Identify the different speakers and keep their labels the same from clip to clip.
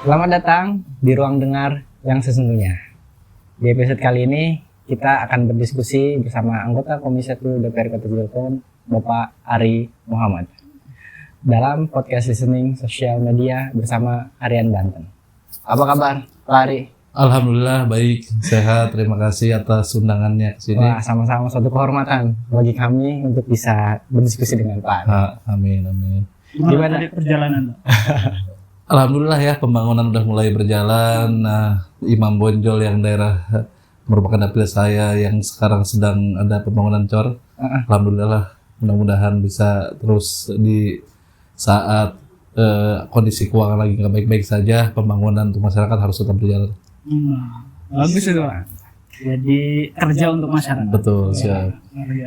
Speaker 1: Selamat datang di ruang dengar yang sesungguhnya. Di episode kali ini kita akan berdiskusi bersama anggota Komisi 1 DPR Kota Cilegon, Bapak Ari Muhammad, dalam podcast listening sosial media bersama Harian Banten. Apa kabar, Pak Ari?
Speaker 2: Alhamdulillah baik, sehat. Terima kasih atas undangannya ke sini.
Speaker 1: Wah, sama-sama suatu kehormatan bagi kami untuk bisa berdiskusi dengan Pak Ari.
Speaker 2: Amin.
Speaker 1: Gimana
Speaker 3: tadi perjalanan?
Speaker 2: Alhamdulillah ya, pembangunan udah mulai berjalan. Nah, Imam Bonjol yang daerah merupakan dapil saya yang sekarang sedang ada pembangunan cor. Alhamdulillah, mudah-mudahan bisa terus di saat kondisi keuangan lagi nggak baik-baik saja, pembangunan untuk masyarakat harus tetap berjalan.
Speaker 1: Bagus itu, Pak.
Speaker 3: Jadi kerja untuk masyarakat.
Speaker 2: Betul, siap.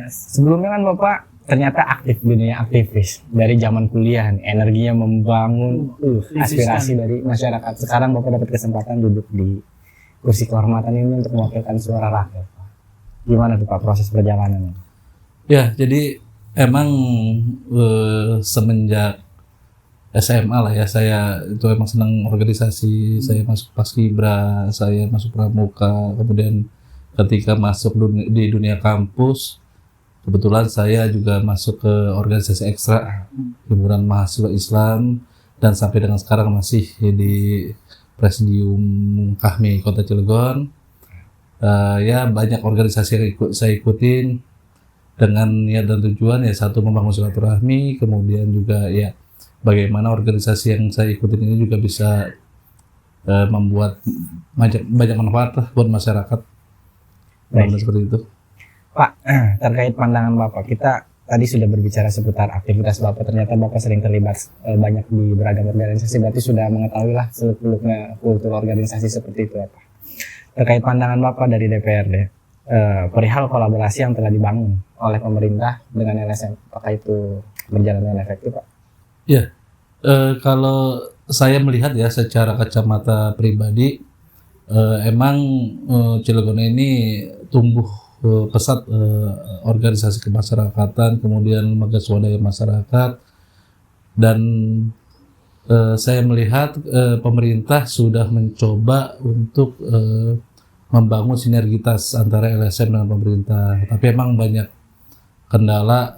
Speaker 1: Sebelumnya kan Bapak ternyata aktif di dunia aktivis dari zaman kuliah, energinya membangun aspirasi dari masyarakat. Sekarang Bapak dapat kesempatan duduk di kursi kehormatan ini untuk mewakilkan suara rakyat. Gimana tuh Pak proses perjalanannya?
Speaker 2: Ya, jadi emang semenjak SMA lah ya, saya itu emang senang organisasi. Saya masuk Paskibra, saya masuk Pramuka, kemudian ketika masuk di dunia kampus, kebetulan saya juga masuk ke organisasi ekstra himpunan mahasiswa Islam, dan sampai dengan sekarang masih di Presidium Kahmi Kota Cilegon. Ya banyak organisasi yang saya ikutin dengan niat dan tujuan ya, satu membangun silaturahmi, kemudian juga ya bagaimana organisasi yang saya ikutin ini juga bisa membuat banyak manfaat lah buat masyarakat. Seperti itu.
Speaker 1: Pak, terkait pandangan Bapak, kita tadi sudah berbicara seputar aktivitas Bapak. Ternyata Bapak sering terlibat banyak di beragam organisasi, berarti sudah mengetahui lah seluk-beluknya kultur organisasi seperti itu, Pak. Terkait pandangan Bapak dari DPRD, perihal kolaborasi yang telah dibangun oleh pemerintah dengan LSM, apakah itu berjalan dengan efektif, Pak?
Speaker 2: Ya, kalau saya melihat ya secara kacamata pribadi, emang Cilegon ini tumbuh pesat organisasi kemasyarakatan, kemudian lembaga swadaya masyarakat, dan saya melihat pemerintah sudah mencoba untuk membangun sinergitas antara LSM dengan pemerintah, tapi emang banyak kendala,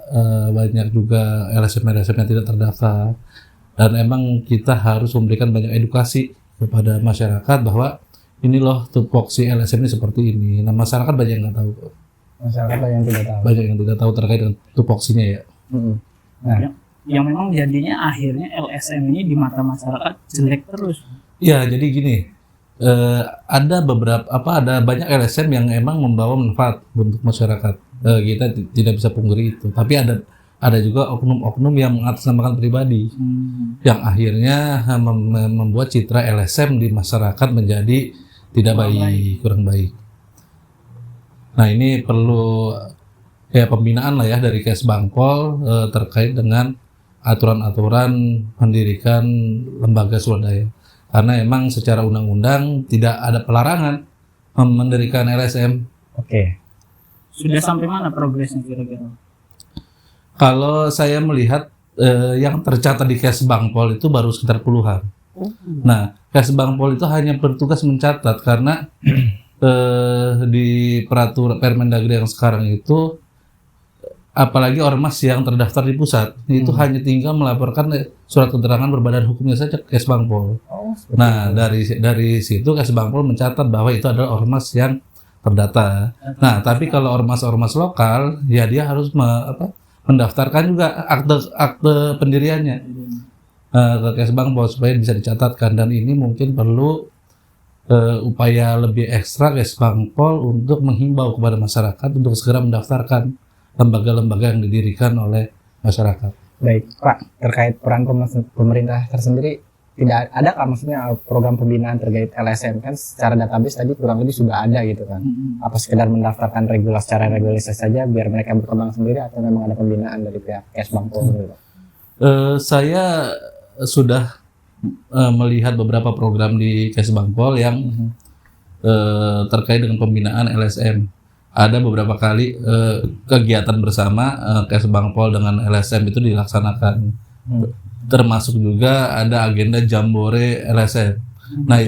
Speaker 2: banyak juga LSM yang tidak terdaftar, dan emang kita harus memberikan banyak edukasi kepada masyarakat bahwa ini loh tupoksi LSM ini seperti ini. Nah, masyarakat banyak yang nggak tahu.
Speaker 1: Masyarakat banyak yang tidak tahu.
Speaker 2: Banyak yang tidak tahu terkait dengan tupoksinya ya.
Speaker 1: Nah,
Speaker 3: yang memang jadinya akhirnya LSM ini di mata masyarakat jelek terus.
Speaker 2: Ya, jadi gini, ada banyak LSM yang emang membawa manfaat untuk masyarakat. Kita tidak bisa pungkiri itu. Tapi ada juga oknum-oknum yang mengatasnamakan pribadi, yang akhirnya membuat citra LSM di masyarakat menjadi kurang baik. Nah, ini perlu ya pembinaan lah ya dari Kesbangpol terkait dengan aturan-aturan mendirikan lembaga swadaya. Karena emang secara undang-undang tidak ada pelarangan mendirikan LSM.
Speaker 1: Oke.
Speaker 3: Sudah sampai mana progresnya kira-kira?
Speaker 2: Kalau saya melihat yang tercatat di Kesbangpol itu baru sekitar puluhan. Nah, Kesbangpol itu hanya bertugas mencatat karena di peraturan Permendagri yang sekarang itu, apalagi ormas yang terdaftar di pusat itu hanya tinggal melaporkan surat keterangan berbadan hukumnya saja ke Kesbangpol. Nah, dari situ Kesbangpol mencatat bahwa itu adalah ormas yang terdata. Nah, tapi kalau ormas-ormas lokal ya dia harus mendaftarkan juga akte pendiriannya ke Kesbangpol supaya bisa dicatatkan, dan ini mungkin perlu upaya lebih ekstra Kesbangpol untuk menghimbau kepada masyarakat untuk segera mendaftarkan lembaga-lembaga yang didirikan oleh masyarakat.
Speaker 1: Baik, Pak, terkait peran pemerintah tersendiri, tidak ada kan maksudnya program pembinaan terkait LSM? Kan secara database tadi kurang lebih sudah ada gitu kan. Apa sekedar mendaftarkan secara regulasi saja biar mereka berkembang sendiri, atau memang ada pembinaan dari pihak Kesbangpol gitu?
Speaker 2: Saya sudah melihat beberapa program di Kesbangpol yang terkait dengan pembinaan LSM. Ada beberapa kali kegiatan bersama Kesbangpol dengan LSM itu dilaksanakan. Termasuk juga ada agenda Jambore LSM. Nah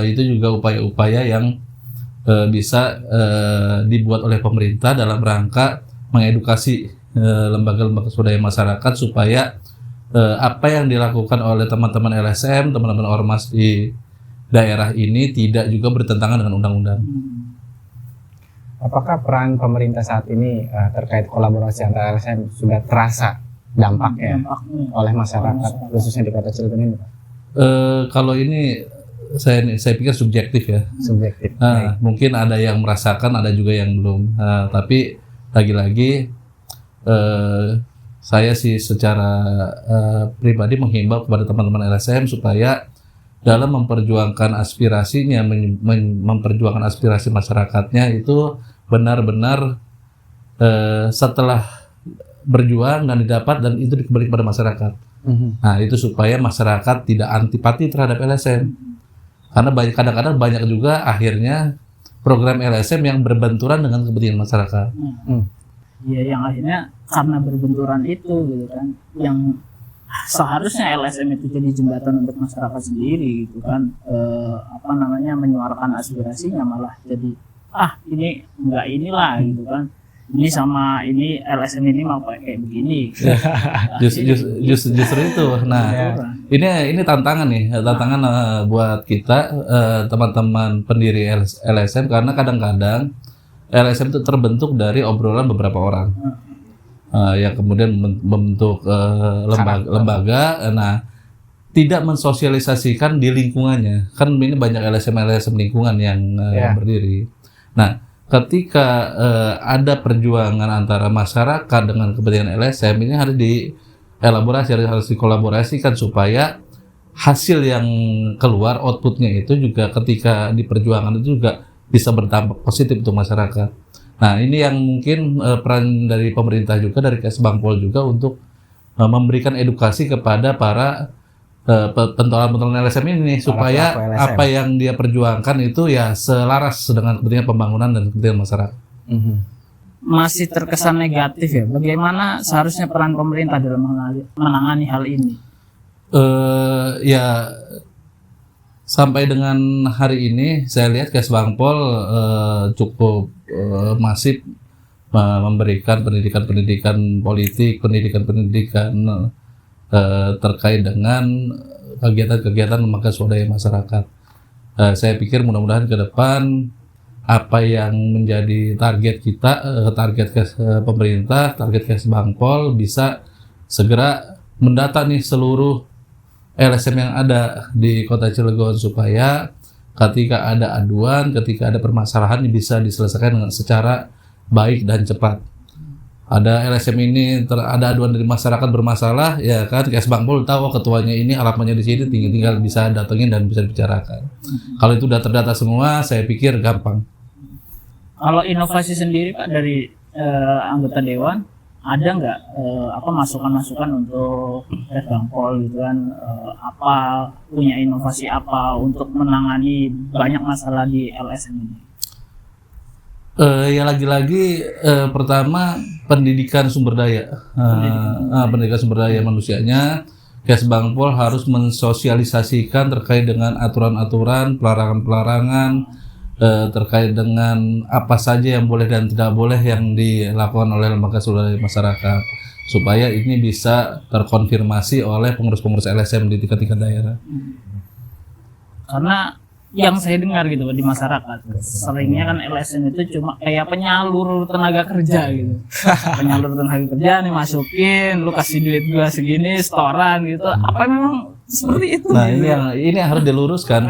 Speaker 2: itu juga upaya-upaya yang bisa dibuat oleh pemerintah dalam rangka mengedukasi lembaga-lembaga swadaya masyarakat supaya apa yang dilakukan oleh teman-teman LSM, teman-teman ormas di daerah ini tidak juga bertentangan dengan undang-undang.
Speaker 1: Apakah peran pemerintah saat ini terkait kolaborasi antara LSM sudah terasa dampaknya oleh masyarakat khususnya di Kota Cilegon ini, Pak?
Speaker 2: Kalau ini saya pikir subjektif ya.
Speaker 1: Subjektif.
Speaker 2: Mungkin ada yang merasakan, ada juga yang belum. Tapi lagi-lagi saya sih secara pribadi menghimbau kepada teman-teman LSM supaya dalam memperjuangkan aspirasinya, memperjuangkan aspirasi masyarakatnya itu benar-benar setelah berjuang dan didapat dan itu dikembalikan kepada masyarakat. Nah itu supaya masyarakat tidak antipati terhadap LSM. Karena kadang-kadang banyak juga akhirnya program LSM yang berbenturan dengan kepentingan masyarakat.
Speaker 3: Iya, yang akhirnya karena berbenturan itu gitu kan, yang seharusnya LSM itu jadi jembatan untuk masyarakat sendiri gitu kan, menyuarakan aspirasinya malah jadi ini enggak inilah gitu kan. Ini sama ini LSM ini mau kayak begini.
Speaker 2: Justru itu. Nah, ini tantangan nih, tantangan buat kita teman-teman pendiri LSM karena kadang-kadang LSM itu terbentuk dari obrolan beberapa orang yang kemudian membentuk lembaga. Nah, tidak mensosialisasikan di lingkungannya. Kan ini banyak LSM lingkungan yang berdiri. Nah, ketika ada perjuangan antara masyarakat dengan kepentingan LSM ini harus dielaborasi, harus dikolaborasikan supaya hasil yang keluar outputnya itu juga ketika diperjuangkan itu juga bisa berdampak positif untuk masyarakat. Nah ini yang mungkin peran dari pemerintah juga, dari Kesbangpol juga untuk memberikan edukasi kepada para pentolan-pentolan LSM ini supaya apa yang dia perjuangkan itu ya selaras dengan kepentingan pembangunan dan kepentingan masyarakat.
Speaker 3: Masih terkesan negatif ya. Bagaimana seharusnya peran pemerintah dalam menangani hal ini?
Speaker 2: Ya sampai dengan hari ini saya lihat Kesbangpol cukup masif memberikan pendidikan politik, pendidikan terkait dengan kegiatan-kegiatan lembaga swadaya masyarakat. Saya pikir mudah-mudahan ke depan apa yang menjadi target kita, target pemerintah, target Kesbangpol bisa segera mendata nih seluruh LSM yang ada di Kota Cilegon supaya ketika ada aduan, ketika ada permasalahan bisa diselesaikan dengan secara baik dan cepat. Ada LSM ini ada aduan dari masyarakat bermasalah, ya kan Kesbangpol tahu ketuanya ini alamatnya di sini, tinggal bisa datengin dan bisa dibicarakan. Kalau itu sudah terdata semua, saya pikir gampang.
Speaker 3: Kalau inovasi sendiri Pak dari anggota dewan, ada nggak masukan-masukan untuk Kesbangpol gitu kan, punya inovasi apa untuk menangani banyak masalah di LSM ini?
Speaker 2: Ya lagi-lagi pertama pendidikan sumber daya, pendidikan sumber daya manusianya. Kesbangpol harus mensosialisasikan terkait dengan aturan-aturan, pelarangan-pelarangan terkait dengan apa saja yang boleh dan tidak boleh yang dilakukan oleh lembaga swadaya masyarakat supaya ini bisa terkonfirmasi oleh pengurus-pengurus LSM di tingkat daerah.
Speaker 3: Karena yang saya dengar gitu di masyarakat, seringnya kan LSM itu cuma kayak penyalur tenaga kerja gitu. Penyalur tenaga kerja nih, masukin, lu kasih duit gua segini, setoran gitu. Apa memang seperti itu?
Speaker 2: Nah
Speaker 3: gitu?
Speaker 2: ini yang harus diluruskan.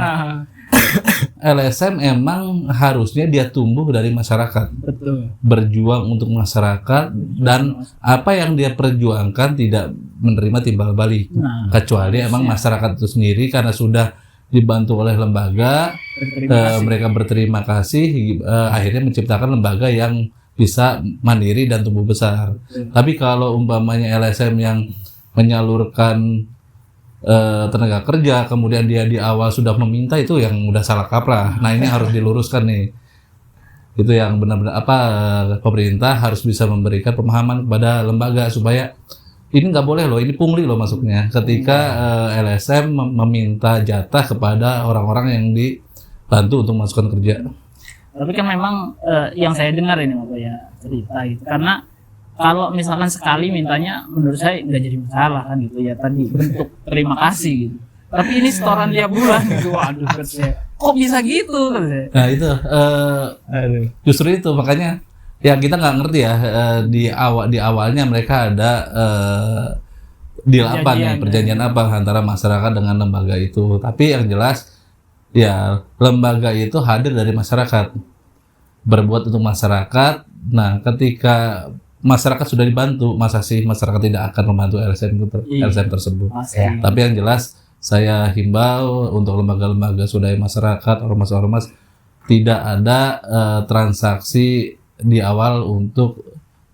Speaker 2: LSM emang harusnya dia tumbuh dari masyarakat.
Speaker 3: Betul.
Speaker 2: Berjuang untuk masyarakat dan apa yang dia perjuangkan tidak menerima timbal balik. Kecuali emang masyarakat itu sendiri karena sudah dibantu oleh lembaga, mereka berterima kasih, akhirnya menciptakan lembaga yang bisa mandiri dan tumbuh besar. Tapi kalau umpamanya LSM yang menyalurkan tenaga kerja, kemudian dia di awal sudah meminta, itu yang udah salah kaprah. Nah ini harus diluruskan nih. Itu yang benar-benar pemerintah harus bisa memberikan pemahaman kepada lembaga supaya ini nggak boleh loh, ini pungli loh masuknya. Ketika LSM meminta jatah kepada orang-orang yang dibantu untuk masukkan kerja.
Speaker 3: Tapi kan memang yang saya dengar ini Bapak ya cerita gitu, karena kalau misalkan sekali mintanya menurut saya nggak jadi masalah kan gitu ya, tadi bentuk terima kasih gitu. Tapi ini setoran tiap bulan gitu, waduh kok bisa gitu kan saya.
Speaker 2: Nah itu justru itu makanya ya kita nggak ngerti ya, di awalnya mereka ada deal apa nih, perjanjian apa antara masyarakat dengan lembaga itu. Tapi yang jelas ya lembaga itu hadir dari masyarakat, berbuat untuk masyarakat. Nah ketika masyarakat sudah dibantu, masa sih masyarakat tidak akan membantu LSM tersebut.
Speaker 1: Ya.
Speaker 2: Tapi yang jelas saya himbau untuk lembaga-lembaga swadaya masyarakat, ormas-ormas, tidak ada transaksi di awal untuk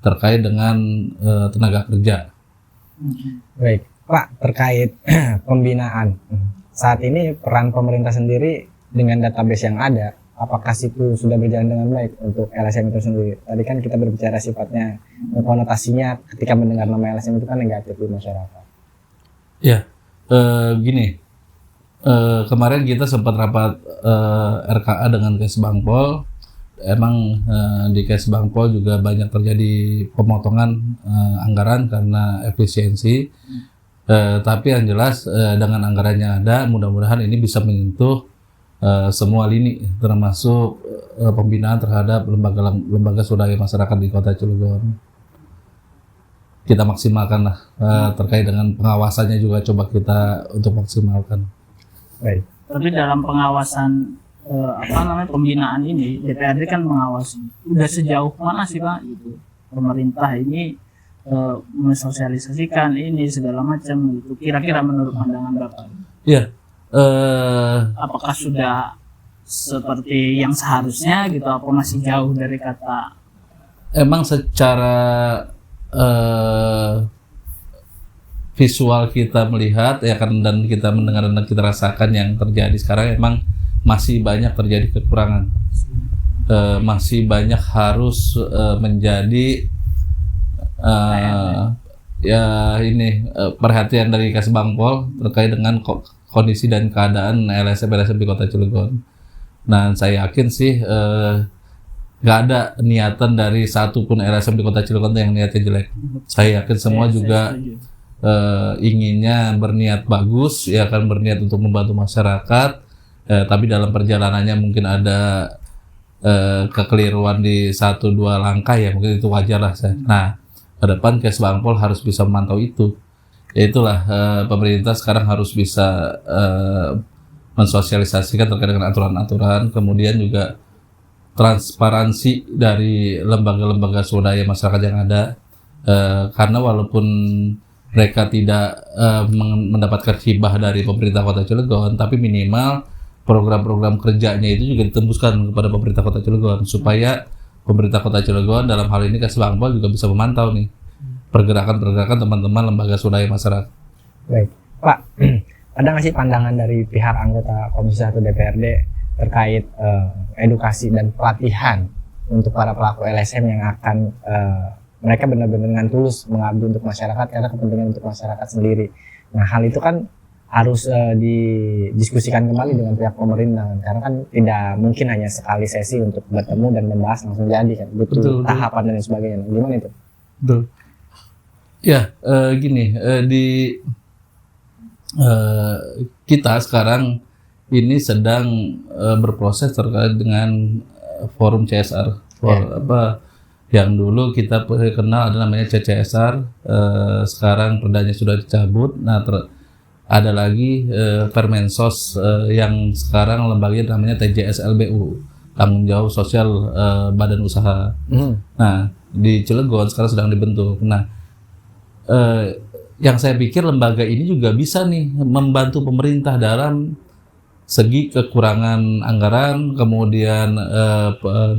Speaker 2: terkait dengan tenaga kerja.
Speaker 1: Baik, Pak, terkait pembinaan. Saat ini peran pemerintah sendiri dengan database yang ada, apakah itu sudah berjalan dengan baik untuk LSM itu sendiri? Tadi kan kita berbicara sifatnya, konotasinya ketika mendengar nama LSM itu kan negatif di masyarakat.
Speaker 2: Ya, gini, kemarin kita sempat rapat RKA dengan Kesbangpol. Emang di Kesbangpol juga banyak terjadi pemotongan anggaran karena efisiensi. Tapi yang jelas dengan anggaran yang ada, mudah-mudahan ini bisa menyentuh semua lini, termasuk pembinaan terhadap lembaga swadaya masyarakat di Kota Cilegon. Kita maksimalkan lah, terkait dengan pengawasannya juga coba kita untuk maksimalkan.
Speaker 1: Baik.
Speaker 3: Tapi dalam pengawasan pembinaan ini, DPRD kan mengawasi. Udah sejauh mana sih Pak itu pemerintah ini mensosialisasikan ini segala macam gitu. Kira-kira menurut pandangan Bapak?
Speaker 2: Iya.
Speaker 3: Apakah sudah seperti yang seharusnya gitu, apa masih jauh dari kata?
Speaker 2: Emang secara visual kita melihat ya kan, dan kita mendengar dan kita rasakan yang terjadi sekarang, emang masih banyak terjadi kekurangan, masih banyak harus menjadi perhatian dari Kesbangpol terkait dengan kondisi dan keadaan LSM di Kota Cilegon. Nah, saya yakin sih nggak ada niatan dari satu pun LSM di Kota Cilegon yang niatnya jelek. Saya yakin semua juga inginnya berniat bagus, ya kan, berniat untuk membantu masyarakat. Tapi dalam perjalanannya mungkin ada kekeliruan di 1-2 langkah, ya mungkin itu wajar lah. Nah, ke depan Kesbangpol harus bisa memantau itu. Ya itulah, pemerintah sekarang harus bisa mensosialisasikan terkait dengan aturan-aturan, kemudian juga transparansi dari lembaga-lembaga swadaya masyarakat yang ada, karena walaupun mereka tidak mendapatkan hibah dari pemerintah Kota Cilegon, tapi minimal program-program kerjanya itu juga ditembuskan kepada pemerintah Kota Cilegon, supaya pemerintah Kota Cilegon dalam hal ini Kesbangpol juga bisa memantau nih pergerakan-pergerakan teman-teman lembaga swadaya masyarakat.
Speaker 1: Baik, Pak, ada nggak sih pandangan dari pihak anggota Komisi 1 DPRD terkait edukasi dan pelatihan untuk para pelaku LSM yang akan mereka benar-benar dengan tulus mengabdi untuk masyarakat karena kepentingan untuk masyarakat sendiri. Nah, hal itu kan harus didiskusikan kembali dengan pihak pemerintah, karena kan tidak mungkin hanya sekali sesi untuk bertemu dan membahas langsung jadi kan, butuh tahapan dan sebagainya. Gimana itu?
Speaker 2: Betul. Ya, gini, di kita sekarang ini sedang berproses terkait dengan forum CSR, yang dulu kita kenal ada namanya CCSR, sekarang perdanya sudah dicabut. Nah, ada lagi Permensos yang sekarang lembaganya namanya TJSLBU, tanggung jawab sosial badan usaha. Nah, di Cilegon sekarang sedang dibentuk. Nah, yang saya pikir lembaga ini juga bisa nih membantu pemerintah dalam segi kekurangan anggaran, kemudian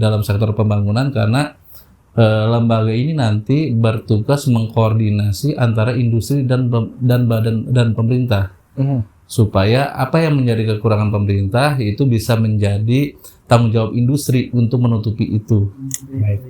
Speaker 2: dalam sektor pembangunan, karena lembaga ini nanti bertugas mengkoordinasi antara industri dan pemerintah, supaya apa yang menjadi kekurangan pemerintah itu bisa menjadi tanggung jawab industri untuk menutupi itu.
Speaker 1: Baik.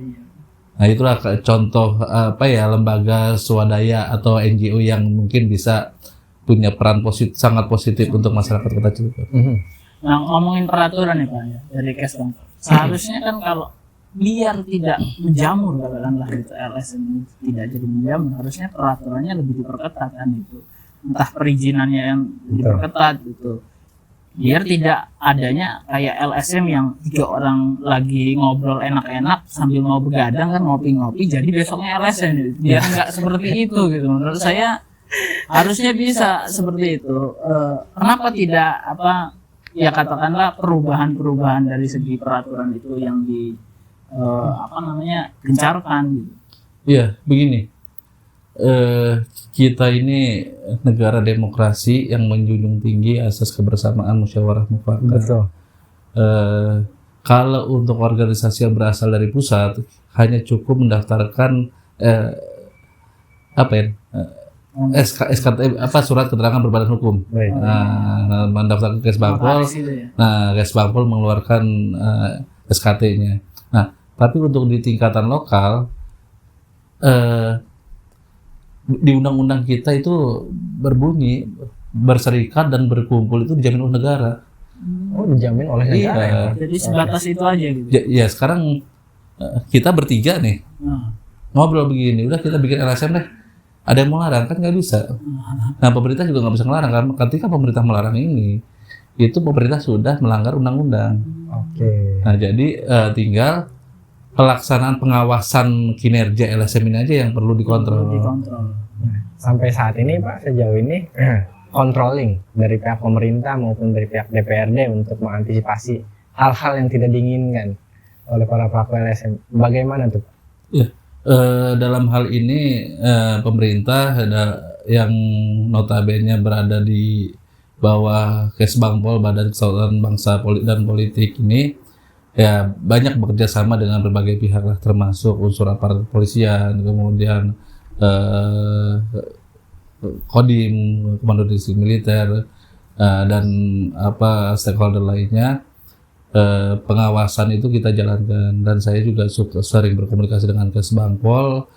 Speaker 2: Nah itulah contoh apa ya, lembaga swadaya atau NGO yang mungkin bisa punya peran sangat positif untuk masyarakat Kota Cilegon.
Speaker 3: Nah, ngomongin peraturan nih Pak ya, dari Kesbang. Seharusnya kan kalau biar tidak menjamur katakanlah gitu, LSM ini tidak jadi menjamur, harusnya peraturannya lebih diperketat kan itu. Entah perizinannya yang diperketat gitu. Biar tidak adanya kayak LSM yang 3 orang lagi ngobrol enak-enak sambil mau begadang kan, ngopi-ngopi jadi besoknya LSM gitu. Biar nggak seperti itu gitu. Menurut saya harusnya bisa seperti itu. Kenapa tidak ya katakanlah perubahan-perubahan dari segi peraturan itu yang gencarkan gitu.
Speaker 2: Iya, begini. Kita ini negara demokrasi yang menjunjung tinggi asas kebersamaan, musyawarah mufakat.
Speaker 1: Betul.
Speaker 2: Kalau untuk organisasi yang berasal dari pusat hanya cukup mendaftarkan SKT surat keterangan berbadan hukum.
Speaker 1: Baik.
Speaker 2: Nah, mendaftarkan ke Kesbangpol. Nah, Kesbangpol mengeluarkan SKT-nya. Nah, tapi untuk di tingkatan lokal di undang-undang kita itu berbunyi berserikat dan berkumpul itu dijamin oleh negara.
Speaker 1: Oh, dijamin oleh negara.
Speaker 2: Iya.
Speaker 3: Jadi sebatas itu aja gitu.
Speaker 2: Ya sekarang kita bertiga nih ngobrol begini, udah kita bikin LSM deh. Ada yang melarang kan nggak bisa. Nah pemerintah juga nggak bisa melarang, karena ketika pemerintah melarang ini, itu pemerintah sudah melanggar undang-undang.
Speaker 1: Oke.
Speaker 2: Nah jadi tinggal pelaksanaan pengawasan kinerja LSM ini aja yang perlu dikontrol.
Speaker 1: Sampai saat ini Pak, sejauh ini controlling dari pihak pemerintah maupun dari pihak DPRD untuk mengantisipasi hal-hal yang tidak diinginkan oleh para pelaku LSM. Bagaimana tuh Pak?
Speaker 2: Ya, dalam hal ini pemerintah yang notabene berada di bawah Kesbangpol, Badan Kesatuan Bangsa dan Politik ini, ya banyak bekerja sama dengan berbagai pihak lah, termasuk unsur aparat kepolisian, kemudian Kodim, Komando Distrik Militer, dan stakeholder lainnya. Pengawasan itu kita jalankan, dan saya juga sering berkomunikasi dengan Kesbangpol,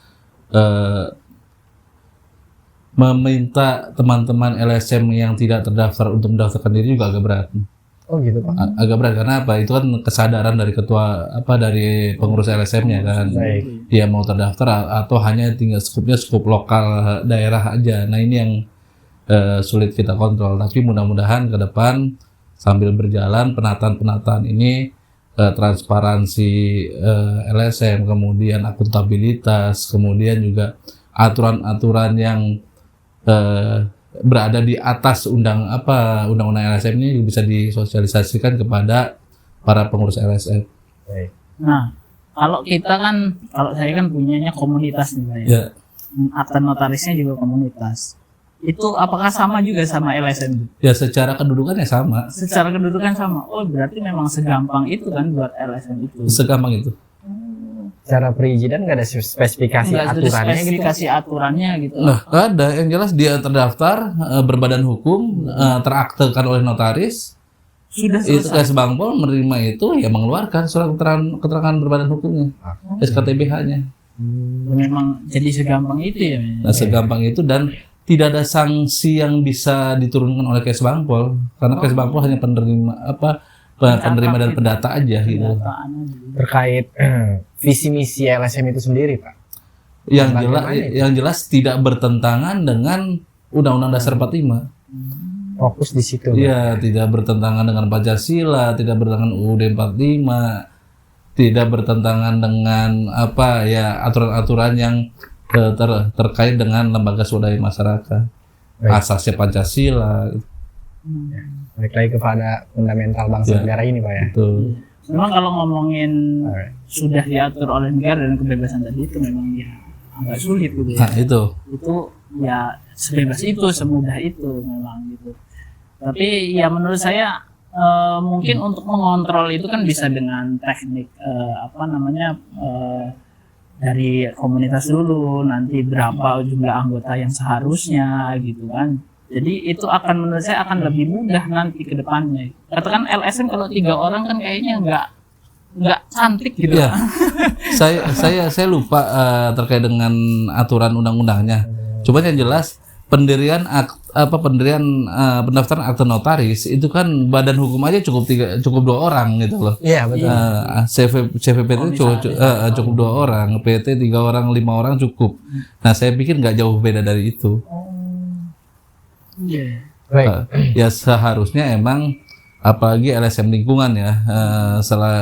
Speaker 2: meminta teman-teman LSM yang tidak terdaftar untuk mendaftarkan diri juga agak berat.
Speaker 1: Oh gitu Pak.
Speaker 2: Agak berat karena apa? Itu kan kesadaran dari dari pengurus LSM-nya kan.
Speaker 1: Baik.
Speaker 2: Dia mau terdaftar atau hanya tinggal skup lokal daerah aja. Nah ini yang sulit kita kontrol. Tapi mudah-mudahan ke depan sambil berjalan penataan ini, transparansi LSM, kemudian akuntabilitas, kemudian juga aturan-aturan yang berada di atas undang-undang LSM ini bisa disosialisasikan kepada para pengurus LSM.
Speaker 1: Baik.
Speaker 3: Nah, kalau saya kan punyanya komunitas nih Pak ya. Akta notarisnya juga komunitas. Itu apakah sama juga sama LSM?
Speaker 2: Ya secara kedudukannya sama.
Speaker 3: Secara kedudukan sama. Oh, berarti memang segampang itu kan buat LSM itu.
Speaker 2: Segampang itu.
Speaker 1: Cara perizinan nggak ada spesifikasi aturannya
Speaker 3: spesifikasi aturannya gitu.
Speaker 2: Nah, ada. Yang jelas dia terdaftar, berbadan hukum, teraktekan oleh notaris.
Speaker 3: Sudah
Speaker 2: Itu
Speaker 3: selesai.
Speaker 2: Kesbangpol menerima itu, ya mengeluarkan surat keterangan berbadan hukumnya, SKTBH-nya.
Speaker 3: Memang jadi segampang itu ya.
Speaker 2: Nah, segampang itu, dan tidak ada sanksi yang bisa diturunkan oleh Kesbangpol, karena Kesbangpol hanya penerima dan pendata aja gitu.
Speaker 1: Terkait visi misi LSM itu sendiri Pak.
Speaker 2: Yang jelas tidak bertentangan dengan Undang-Undang Dasar 45.
Speaker 1: Fokus di situ.
Speaker 2: Iya, tidak bertentangan dengan Pancasila, tidak bertentangan UUD 45, tidak bertentangan dengan aturan-aturan yang terkait dengan lembaga swadaya masyarakat. Asasnya Pancasila.
Speaker 1: Balik lagi kepada fundamental bangsa negara ini Pak ya.
Speaker 2: Betul.
Speaker 3: Memang kalau ngomongin sudah diatur oleh negara dan kebebasan tadi itu memang ya agak sulit gitu ya.
Speaker 2: Nah, itu
Speaker 3: ya sebebas itu, semudah itu memang gitu. Tapi ya menurut saya mungkin untuk mengontrol itu kan bisa dengan teknik dari komunitas dulu, nanti berapa jumlah anggota yang seharusnya gitu kan. Jadi itu akan menurut saya akan lebih mudah nanti ke depannya. Katakan LSM kalau 3 orang kan kayaknya nggak cantik gitu.
Speaker 2: Iya. saya lupa terkait dengan aturan undang-undangnya. Cuman yang jelas pendaftaran akte notaris itu kan badan hukum aja cukup 2 orang gitu loh.
Speaker 1: Iya betul.
Speaker 2: CVP itu cukup 2 orang, PT 3 orang, 5 orang cukup. Nah saya pikir nggak jauh beda dari itu.
Speaker 3: Iya.
Speaker 1: Baik.
Speaker 2: Ya seharusnya emang apalagi LSM lingkungan ya,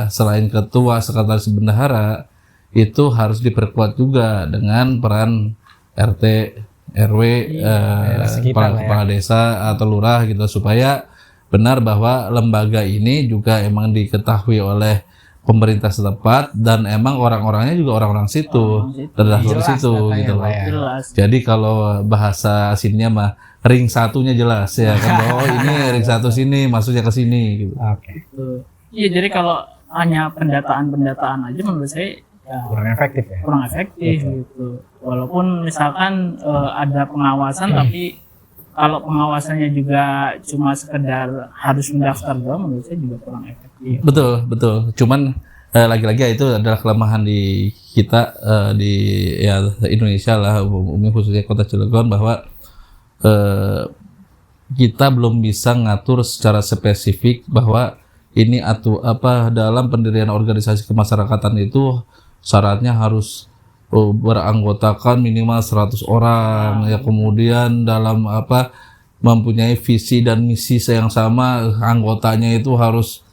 Speaker 2: selain ketua sekretaris bendahara itu harus diperkuat juga dengan peran RT, RW, kepala desa atau lurah gitu, supaya benar bahwa lembaga ini juga emang diketahui oleh pemerintah setempat dan emang orang-orangnya juga orang-orang situ, terdaftar di situ gitu loh.
Speaker 3: Jelas.
Speaker 2: Jadi kalau bahasa aslinya mah ring satunya jelas ya kan, oh ini ring satu sini masuknya ke sini gitu.
Speaker 1: Oke.
Speaker 3: Iya, jadi kalau hanya pendataan aja menurut saya ya
Speaker 1: Kurang efektif ya.
Speaker 3: kurang efektif gitu. Walaupun misalkan ada pengawasan, tapi kalau pengawasannya juga cuma sekedar harus mendaftar doang, menurut saya juga kurang efektif.
Speaker 2: Betul. Cuman lagi-lagi itu adalah kelemahan di kita di ya Indonesia lah, umumnya khususnya Kota Cilegon, bahwa kita belum bisa ngatur secara spesifik bahwa ini dalam pendirian organisasi kemasyarakatan itu syaratnya harus beranggotakan minimal 100 orang ya, kemudian dalam mempunyai visi dan misi yang sama, anggotanya itu harus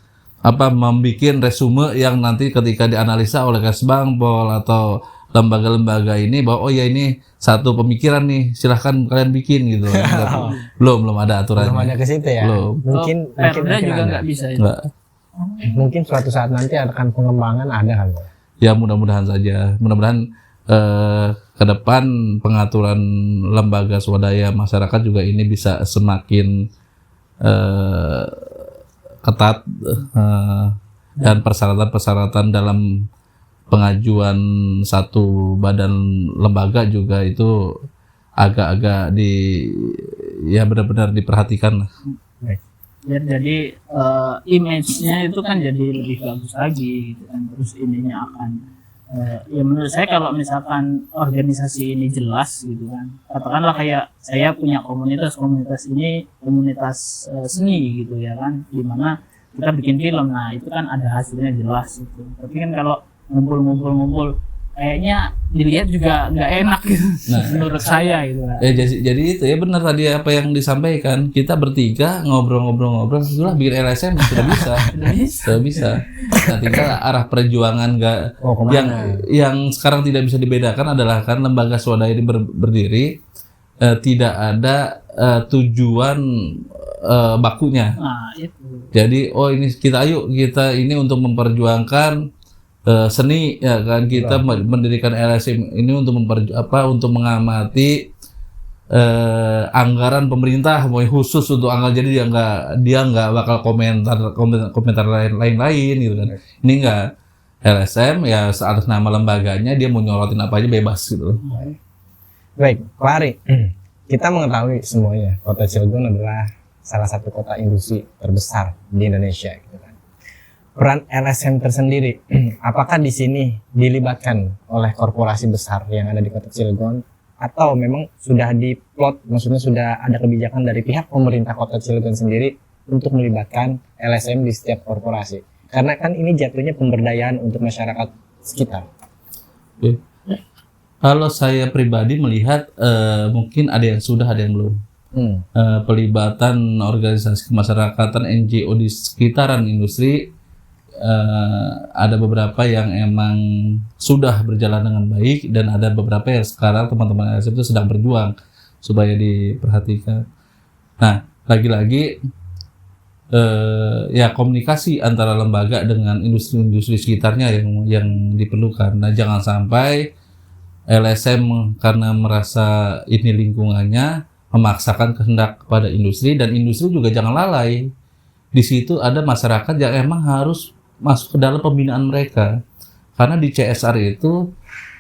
Speaker 2: membuat resume yang nanti ketika dianalisa oleh Kesbangpol atau lembaga-lembaga ini bahwa oh ya ini satu pemikiran nih, silahkan kalian bikin gitu. belum ada aturannya.
Speaker 1: Belum ada ke situ ya.
Speaker 2: Belum.
Speaker 1: Mungkin
Speaker 3: Perda juga
Speaker 1: ada.
Speaker 3: nggak bisa.
Speaker 2: Nggak.
Speaker 1: Mungkin suatu saat nanti akan pengembangan ada kali.
Speaker 2: Ya mudah-mudahan saja. Mudah-mudahan ke depan pengaturan lembaga swadaya masyarakat juga ini bisa semakin ketat dan persyaratan-persyaratan dalam pengajuan satu badan lembaga juga itu agak-agak benar-benar diperhatikan.
Speaker 3: Ya, jadi image-nya itu kan jadi lebih bagus lagi gitu kan. Terus ininya akan ya menurut saya kalau misalkan organisasi ini jelas gitu kan, katakanlah kayak saya punya komunitas ini komunitas seni gitu ya kan, dimana kita bikin film, nah itu kan ada hasilnya jelas gitu. Tapi kan kalau ngumpul kayaknya dilihat juga nggak enak gitu. Menurut saya gitu kan.
Speaker 2: Jadi itu ya benar tadi apa yang disampaikan, kita bertiga ngobrol itulah bikin LSM sudah bisa. Nah, tinggal arah perjuangan yang sekarang tidak bisa dibedakan adalah kan lembaga swadaya ini berdiri tidak ada tujuan bakunya.
Speaker 3: Nah, itu.
Speaker 2: Jadi kita ini untuk memperjuangkan seni ya kan, kita mendirikan LSM ini untuk untuk mengamati anggaran pemerintah, mau khusus untuk anggaran, jadi dia nggak bakal komentar lain gitu kan. Ini nggak, LSM ya atas nama lembaganya dia mau nyorotin apa aja bebas gitu.
Speaker 1: Baik, Pak Ari, kita mengetahui semuanya Kota Cilegon adalah salah satu kota industri terbesar di Indonesia gitu kan. Peran LSM tersendiri, apakah di sini dilibatkan oleh korporasi besar yang ada di Kota Cilegon, atau memang sudah diplot, maksudnya sudah ada kebijakan dari pihak pemerintah Kota Cilegon sendiri untuk melibatkan LSM di setiap korporasi? Karena kan ini jatuhnya pemberdayaan untuk masyarakat sekitar.
Speaker 2: Kalau saya pribadi melihat mungkin ada yang sudah, ada yang belum. Pelibatan organisasi kemasyarakatan NGO di sekitaran industri ada beberapa yang emang sudah berjalan dengan baik, dan ada beberapa yang sekarang teman-teman LSM itu sedang berjuang supaya diperhatikan. Nah, lagi-lagi ya komunikasi antara lembaga dengan industri-industri sekitarnya yang diperlukan. Nah, jangan sampai LSM karena merasa ini lingkungannya memaksakan kehendak kepada industri, dan industri juga jangan lalai. Di situ ada masyarakat yang emang harus masuk ke dalam pembinaan mereka, karena di CSR itu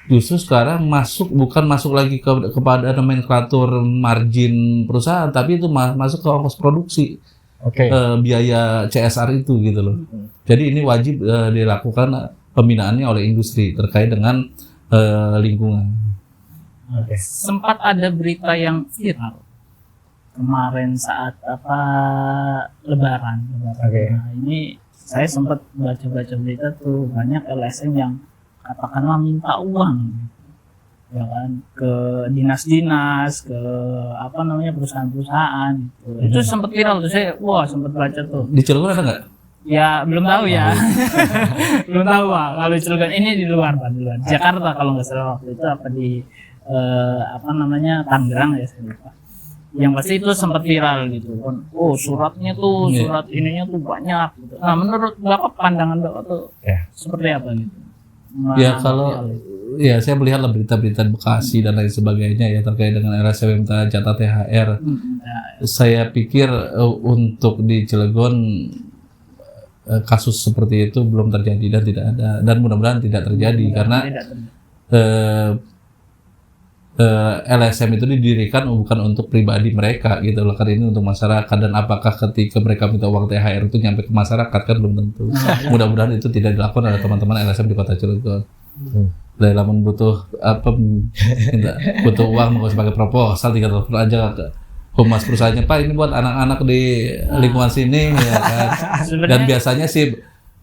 Speaker 2: justru sekarang bukan masuk lagi kepada nomenklatur margin perusahaan, tapi itu masuk ke ongkos produksi.
Speaker 1: Oke.
Speaker 2: biaya CSR itu gitu loh. Jadi ini wajib dilakukan pembinaannya oleh industri terkait dengan lingkungan.
Speaker 1: Oke.
Speaker 3: Sempat ada berita yang viral kemarin saat Lebaran.
Speaker 1: Oke.
Speaker 3: Nah, ini saya sempat baca-baca berita tuh banyak LSM yang katakanlah minta uang, ya kan, ke dinas-dinas, ke perusahaan-perusahaan gitu. Itu sempat viral tuh, saya sempat baca tuh.
Speaker 2: Di Cilegon ada nggak?
Speaker 3: Ya belum tahu ya, belum tahu Pak. Kalau di Cilegon ini di luar Pak, di luar Jakarta kalau nggak salah waktu itu di Tangerang ya saya lupa. Yang pasti itu sempat viral gitu kan. Suratnya tuh, surat ininya tuh banyak gitu. Nah, menurut Bapak, pandangan Bapak tuh seperti apa gitu?
Speaker 2: Ya kalau saya melihat berita-berita Bekasi dan lain sebagainya ya terkait dengan LSM minta jatah THR. Saya pikir untuk di Cilegon kasus seperti itu belum terjadi dan tidak ada, dan mudah-mudahan tidak terjadi karena LSM itu didirikan bukan untuk pribadi mereka gitu loh, karena ini untuk masyarakat. Dan apakah ketika mereka minta uang THR itu nyampe ke masyarakat kan belum tentu. Mudah-mudahan itu tidak dilakukan oleh teman-teman LSM di Kota Cilegon. Lamun butuh butuh uang mau sebagai proposal, tinggal telepon aja ke humas perusahaannya, Pak ini buat anak-anak di lingkungan sini ya kan. Dan biasanya sih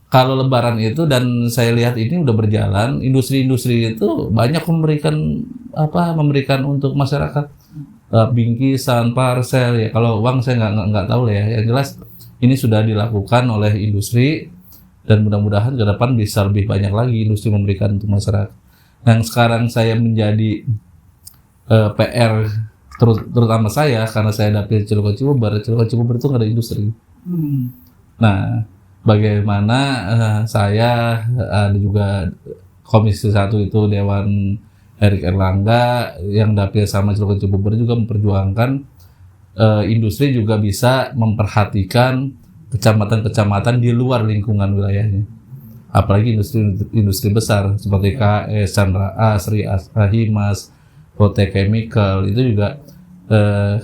Speaker 2: kalau Lebaran itu, dan saya lihat ini udah berjalan, industri-industri itu banyak memberikan untuk masyarakat bingkisan, parcel ya. Kalau uang saya nggak tahu lah ya. Yang jelas ini sudah dilakukan oleh industri dan mudah-mudahan ke depan bisa lebih banyak lagi industri memberikan untuk masyarakat. Yang sekarang saya menjadi PR terutama saya karena saya dapil Cilegon Cibubur itu nggak ada industri. Nah, bagaimana saya ada juga Komisi 1 itu Dewan Erik Erlangga yang dapil sama Cilegon Cibubur juga memperjuangkan industri juga bisa memperhatikan kecamatan-kecamatan di luar lingkungan wilayahnya. Apalagi industri besar seperti KS, Chandra Asri, Himas, Lotte Chemical itu juga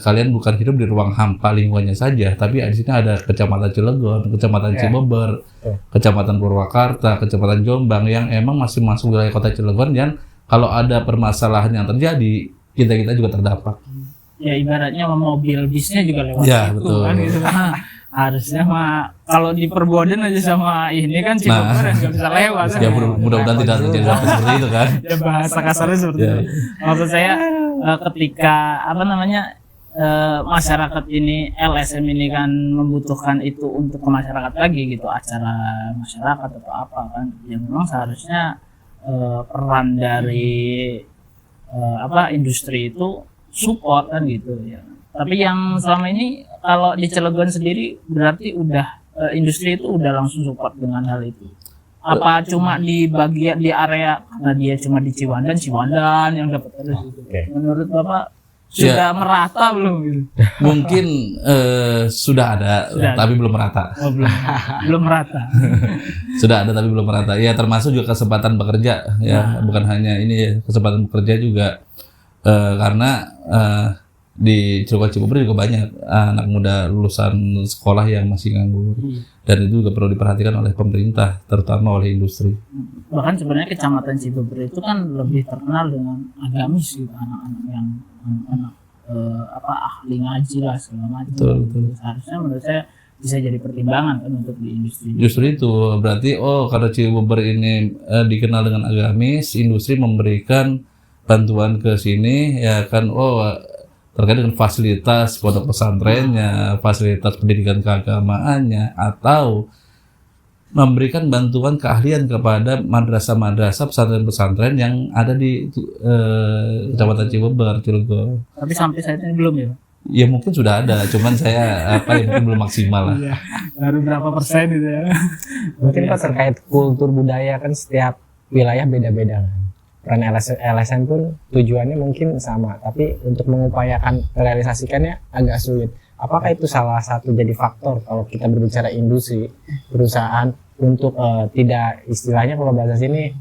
Speaker 2: kalian bukan hidup di ruang hampa lingkungannya saja, tapi di sini ada Kecamatan Cilegon, Kecamatan Cibubur, Kecamatan Purwakarta, Kecamatan Jombang yang emang masih masuk wilayah Kota Cilegon, dan kalau ada permasalahan yang terjadi, kita juga terdampak.
Speaker 3: Ya ibaratnya mobil bisnya juga lewat
Speaker 2: ya,
Speaker 3: itu
Speaker 2: betul.
Speaker 3: kan gitu. Harusnya kalau diperboden aja sama ini kan Cibubur nggak bisa lewat.
Speaker 2: Ya mudah-mudahan tidak terjadi seperti itu kan.
Speaker 3: Ya bahasa kasarnya seperti itu. Maksud saya ketika masyarakat ini, LSM ini kan membutuhkan itu untuk ke masyarakat lagi gitu, acara masyarakat atau apa kan, yang memang seharusnya peran dari industri itu support kan gitu ya. Tapi yang selama ini kalau di Cilegon sendiri berarti industri itu udah langsung support dengan hal itu. Apa cuma di bagian di area karena dia cuma di Ciwandan yang dapat terus gitu. Menurut Bapak sudah merata belum gitu?
Speaker 2: Mungkin sudah ada tapi belum merata.
Speaker 3: Belum merata.
Speaker 2: Sudah ada tapi belum merata. Ya termasuk juga kesempatan bekerja ya, bukan hanya ini ya, kesempatan bekerja juga karena di Cilegon Cibubur juga banyak anak muda lulusan sekolah yang masih nganggur, dan itu juga perlu diperhatikan oleh pemerintah, terutama oleh industri.
Speaker 3: Bahkan sebenarnya Kecamatan Cibubur itu kan lebih terkenal dengan agamis gitu, anak-anak yang ahli ngaji lah segala macam.
Speaker 2: Betul.
Speaker 3: Seharusnya menurut saya bisa jadi pertimbangan kan untuk di industri.
Speaker 2: Justru itu berarti karena Cibubur ini dikenal dengan agamis, industri memberikan bantuan ke sini ya kan, terkait dengan fasilitas pondok pesantrennya, fasilitas pendidikan keagamaannya, atau memberikan bantuan keahlian kepada madrasah-madrasah, pesantren-pesantren yang ada di Kecamatan Cibubur, Cilegon.
Speaker 3: Tapi sampai saat ini belum ya?
Speaker 2: Ya mungkin sudah ada, cuman saya mungkin belum maksimal lah.
Speaker 3: Iya, baru berapa persen gitu ya?
Speaker 1: Mungkin Pak terkait kultur budaya kan setiap wilayah beda-beda kan. Peran LSM pun tujuannya mungkin sama, tapi untuk mengupayakan realisasikannya agak sulit. Apakah itu salah satu jadi faktor kalau kita berbicara industri, perusahaan untuk tidak, istilahnya kalau bahasa sini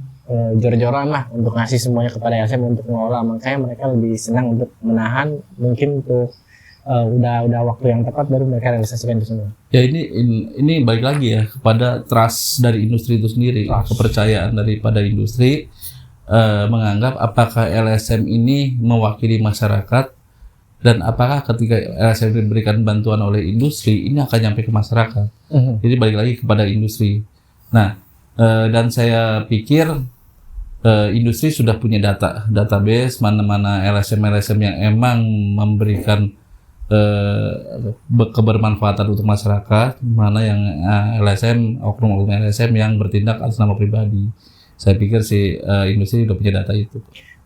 Speaker 1: jor-joran lah untuk ngasih semuanya kepada LSM untuk mengelola, makanya mereka lebih senang untuk menahan mungkin untuk udah waktu yang tepat baru mereka realisasikan itu semua.
Speaker 2: Ya ini balik lagi ya kepada trust dari industri itu sendiri, kepercayaan daripada industri menganggap apakah LSM ini mewakili masyarakat dan apakah ketika LSM diberikan bantuan oleh industri ini akan nyampe ke masyarakat. Jadi balik lagi kepada industri. Nah, dan saya pikir industri sudah punya database mana-mana LSM yang emang memberikan kebermanfaatan untuk masyarakat, mana yang LSM, oknum LSM yang bertindak atas nama pribadi. Saya pikir si industri sudah punya data itu.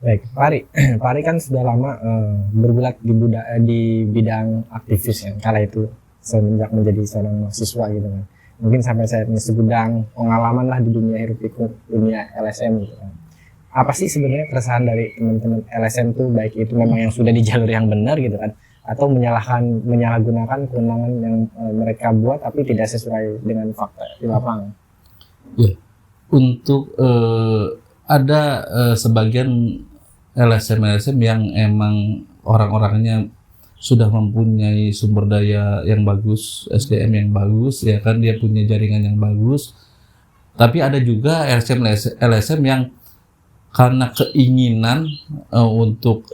Speaker 1: Baik, Pak Ari kan sudah lama bergulat di bidang aktivis ya, kala itu semenjak menjadi seorang mahasiswa gitu kan. Mungkin sampai saat ini segudang pengalaman lah di dunia hiruk pikuk dunia LSM gitu kan. Apa sih sebenarnya keresahan dari teman-teman LSM tuh, baik itu memang yang sudah di jalur yang benar gitu kan, atau menyalahgunakan kewenangan yang mereka buat tapi tidak sesuai dengan fakta di lapangan?
Speaker 2: Ya, untuk ada sebagian LSM yang emang orang-orangnya sudah mempunyai sumber daya yang bagus, SDM yang bagus, ya kan, dia punya jaringan yang bagus. Tapi ada juga LSM yang karena keinginan untuk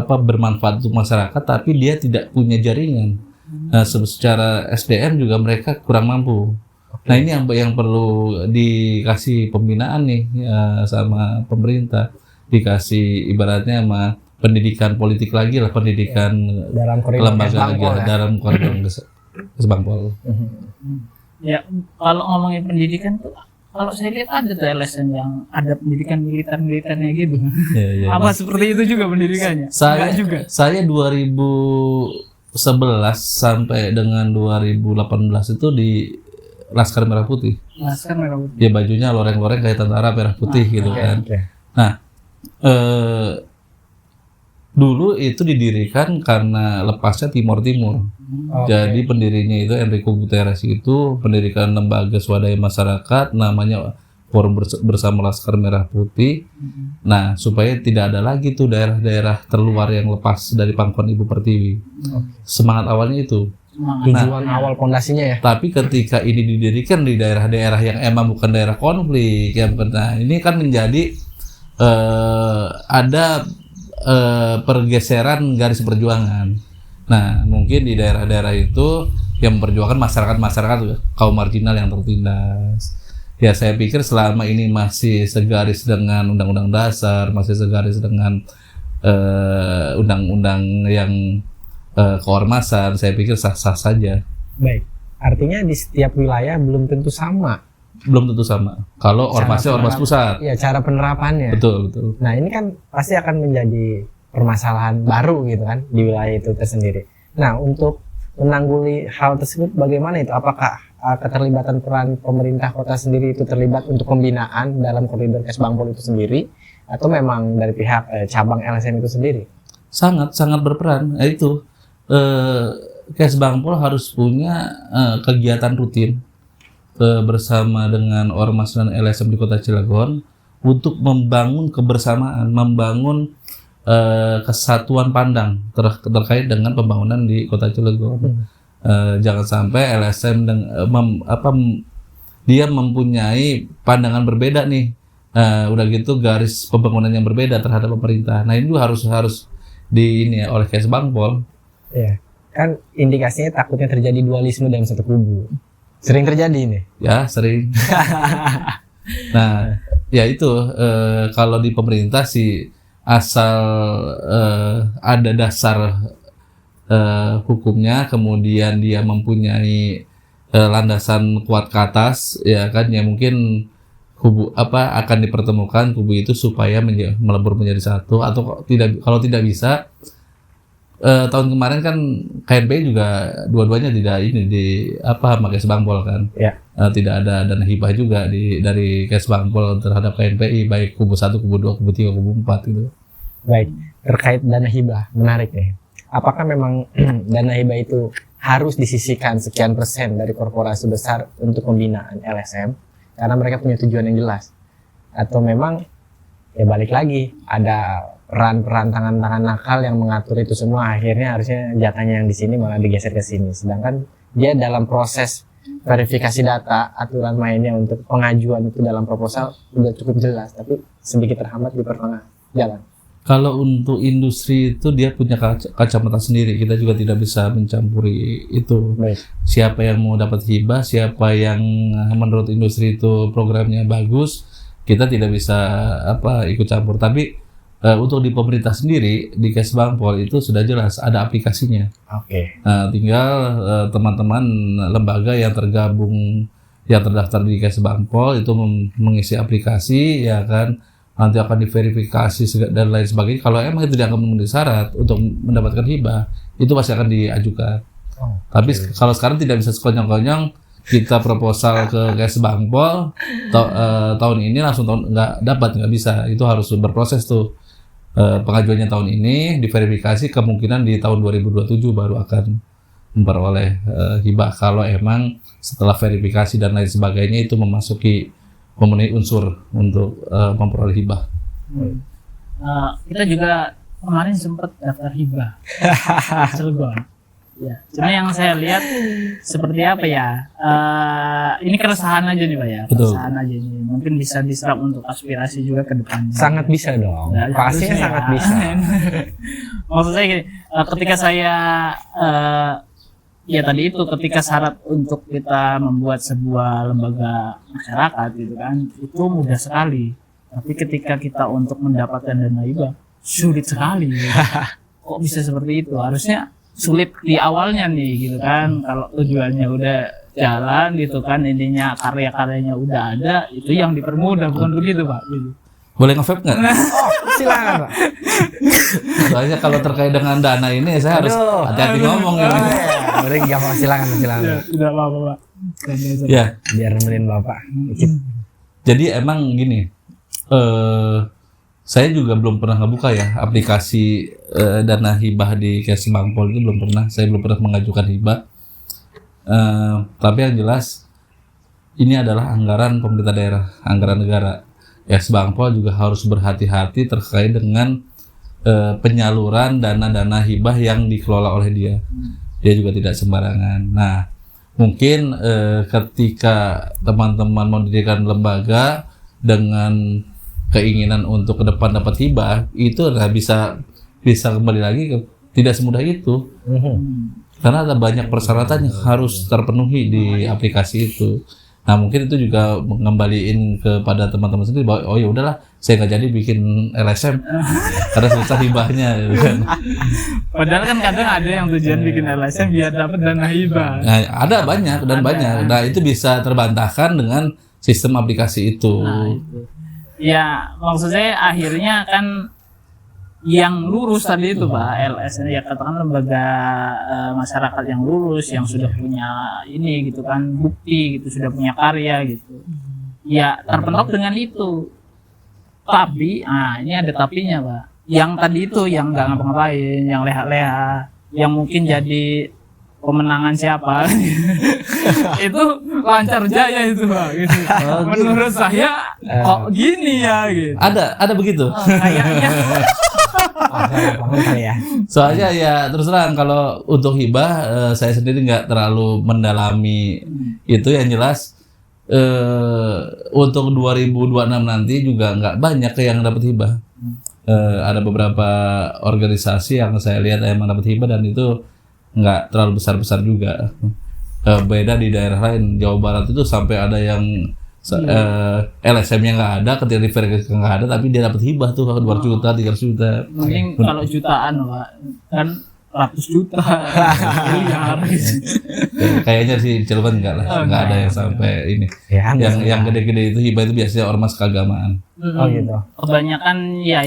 Speaker 2: bermanfaat untuk masyarakat, tapi dia tidak punya jaringan. Nah, secara SDM juga mereka kurang mampu. Nah, ini yang perlu dikasih pembinaan nih sama pemerintah, dikasih ibaratnya sama pendidikan politik lagi lah, pendidikan
Speaker 1: dalam
Speaker 2: kelembagaan lagi dalam koridor Kesbangpol.
Speaker 3: Ya, kalau ngomongin pendidikan tuh, kalau saya lihat ada tuh LSM yang ada pendidikan militernya gitu.
Speaker 2: Ya.
Speaker 3: Apa seperti itu juga pendidikannya?
Speaker 2: Saya 2011 sampai dengan 2018 itu di Laskar Merah Putih.
Speaker 3: Laskar Merah Putih.
Speaker 2: Ya, bajunya loreng-loreng kayak tentara merah putih gitu kan. Nah, dulu itu didirikan karena lepasnya Timor. Jadi pendirinya itu Enrico Guterres, itu pendirikan lembaga swadaya masyarakat namanya Forum Bersama Laskar Merah Putih. Nah, supaya tidak ada lagi tuh daerah-daerah terluar yang lepas dari pangkuan Ibu Pertiwi. Semangat awalnya itu.
Speaker 1: Tujuan awal pondasinya ya.
Speaker 2: Tapi ketika ini didirikan di daerah-daerah yang emang bukan daerah konflik, ya, nah ini kan menjadi ada pergeseran garis perjuangan. Nah, mungkin di daerah-daerah itu yang memperjuangkan masyarakat kaum marginal yang tertindas. Ya, saya pikir selama ini masih segaris dengan Undang-Undang Dasar, masih segaris dengan undang-undang yang keormasan, saya pikir sah-sah saja.
Speaker 1: Baik, artinya di setiap wilayah belum tentu sama.
Speaker 2: Belum tentu sama. Kalau ormasnya ormas pusat.
Speaker 1: Iya, cara penerapannya.
Speaker 2: Betul.
Speaker 1: Nah, ini kan pasti akan menjadi permasalahan baru gitu kan di wilayah itu tersendiri. Nah, untuk menanggulangi hal tersebut bagaimana itu? Apakah keterlibatan peran pemerintah kota sendiri itu terlibat untuk pembinaan dalam koridor Kesbangpol itu sendiri, atau memang dari pihak cabang LSM itu sendiri?
Speaker 2: Sangat berperan. Itu Kesbangpol harus punya kegiatan rutin bersama dengan ormas dan LSM di Kota Cilegon untuk membangun kebersamaan, membangun kesatuan pandang terkait dengan pembangunan di Kota Cilegon. Jangan sampai LSM dia mempunyai pandangan berbeda nih, udah gitu garis pembangunan yang berbeda terhadap pemerintah. Nah, ini juga harus oleh Kesbangpol.
Speaker 1: Ya, kan indikasinya takutnya terjadi dualisme dalam satu kubu. Sering terjadi nih.
Speaker 2: Ya, sering. Nah, ya itu kalau di pemerintah sih asal ada dasar hukumnya, kemudian dia mempunyai landasan kuat ke atas, ya kan, ya mungkin kubu akan dipertemukan kubu itu supaya melebur menjadi satu, atau kalau tidak bisa, tahun kemarin kan KNPI juga dua-duanya tidak sama Kesbangpol kan.
Speaker 1: Ya.
Speaker 2: Tidak ada dana hibah juga dari Kesbangpol terhadap KNPI, baik kubu 1, kubu 2, kubu 3, kubu 4 gitu.
Speaker 1: Baik, terkait dana hibah, menarik nih. Apakah memang dana hibah itu harus disisihkan sekian persen dari korporasi besar untuk pembinaan LSM karena mereka punya tujuan yang jelas? Atau memang ya balik lagi ada peran-peran tangan-tangan nakal yang mengatur itu semua, akhirnya harusnya jatahnya yang di sini malah digeser ke sini. Sedangkan dia dalam proses verifikasi data, aturan mainnya untuk pengajuan itu dalam proposal udah cukup jelas, tapi sedikit terhambat di pertengahan jalan.
Speaker 2: Kalau untuk industri itu dia punya kacamata sendiri, kita juga tidak bisa mencampuri itu.
Speaker 1: Baik.
Speaker 2: Siapa yang mau dapat hibah, siapa yang menurut industri itu programnya bagus, kita tidak bisa ikut campur. Tapi untuk di pemerintah sendiri, di Kesbangpol itu sudah jelas ada aplikasinya.
Speaker 1: Oke.
Speaker 2: Tinggal teman-teman lembaga yang tergabung, yang terdaftar di Kesbangpol itu mengisi aplikasi, ya kan, nanti akan diverifikasi dan lain sebagainya. Kalau emang itu dianggap memenuhi syarat untuk mendapatkan hibah, itu pasti akan diajukan. Tapi kalau sekarang tidak bisa sekonyong-konyong kita proposal ke Kesbangpol tahun ini langsung nggak bisa. Itu harus berproses tuh. Pengajuannya tahun ini diverifikasi, kemungkinan di tahun 2027 baru akan memperoleh hibah kalau emang setelah verifikasi dan lain sebagainya itu memenuhi unsur untuk memperoleh hibah.
Speaker 3: Kita juga kemarin sempat daftar hibah Cilegon. Ya, cuma yang saya lihat seperti apa ya? Ini keresahan aja nih Pak ya.
Speaker 2: Betul.
Speaker 3: Keresahan aja nih. Mungkin bisa diserap untuk aspirasi juga ke depannya.
Speaker 1: Sangat bisa dong.
Speaker 3: Ya,
Speaker 1: Pastinya
Speaker 3: harusnya
Speaker 1: sangat
Speaker 3: ya.
Speaker 1: bisa.
Speaker 3: Maksud saya gini, ketika saya ya tadi itu ketika syarat untuk kita membuat sebuah lembaga masyarakat gitu kan, itu mudah sekali. Tapi ketika kita untuk mendapatkan dana hibah sulit sekali. Gitu. Kok bisa seperti itu? Harusnya sulit di awalnya nih gitu kan, kalau tujuannya udah jalan gitu kan, intinya karya-karyanya udah ada, itu yang dipermudah, bukan begitu Pak gitu.
Speaker 2: Boleh nge-vape nggak?
Speaker 1: Silakan Pak.
Speaker 2: Soalnya kalau terkait dengan dana ini saya harus hati-hati ngomong ini.
Speaker 1: Boleh nggak Pak? Silakan.
Speaker 3: Tidak apa-apa Pak.
Speaker 2: Ya,
Speaker 1: Biar nemenin Bapak.
Speaker 2: jadi emang gini, saya juga belum pernah ngebuka ya aplikasi dana hibah di Kesbangpol itu belum pernah. Saya belum pernah mengajukan hibah. Tapi yang jelas ini adalah anggaran pemerintah daerah, anggaran negara. Kesbangpol juga harus berhati-hati terkait dengan penyaluran dana-dana hibah yang dikelola oleh dia. Dia juga tidak sembarangan. Nah, mungkin ketika teman-teman mau dirikan lembaga dengan keinginan untuk ke depan dapat hibah, itu bisa kembali lagi tidak semudah itu. Karena ada banyak persyaratan yang harus terpenuhi di aplikasi itu. Nah, mungkin itu juga mengembaliin kepada teman-teman sendiri bahwa oh ya udahlah, saya nggak jadi bikin LSM karena susah hibahnya gitu kan.
Speaker 3: Padahal kan kadang ada yang tujuan bikin LSM biar dapat dana hibah.
Speaker 2: Nah, ada banyak dan banyak. Nah, itu bisa terbantahkan dengan sistem aplikasi itu.
Speaker 3: Nah, itu. Ya, maksud saya akhirnya kan yang lurus tadi itu Pak, LSM ya katakan lembaga masyarakat yang lurus, yang sudah punya ini gitu kan, bukti gitu, sudah punya karya gitu. Ya, terpentok dengan itu. Tapi, ini ada tapinya Pak. Yang tadi itu yang nggak ngapa-ngapain, yang leha-leha, yang mungkin jadi pemenangan siapa itu lancar jaya itu Pak gitu. Menurut saya kok gini ya gitu.
Speaker 2: Ada begitu.
Speaker 3: Kayaknya
Speaker 1: ya.
Speaker 2: Soalnya ya terus terang kalau untuk hibah saya sendiri nggak terlalu mendalami itu, yang jelas untuk 2026 nanti juga nggak banyak yang dapat hibah. Ada beberapa organisasi yang saya lihat emang dapat hibah dan itu nggak terlalu besar-besar juga. Beda di daerah lain, Jawa Barat itu sampai ada yang LSM-nya nggak ada, ketika diverifikasi nggak ada, tapi dia dapat hibah tuh 2 juta, 300 juta.
Speaker 3: mending kalau jutaan Pak, kan ratus juta, miliar gitu.
Speaker 2: Kayaknya sih Cilegon nggak lah, nggak ada yang sampai ini.
Speaker 1: Ya,
Speaker 2: Yang gede-gede itu hibah itu biasanya ormas keagamaan.
Speaker 1: Oh gitu.
Speaker 3: Kebanyakan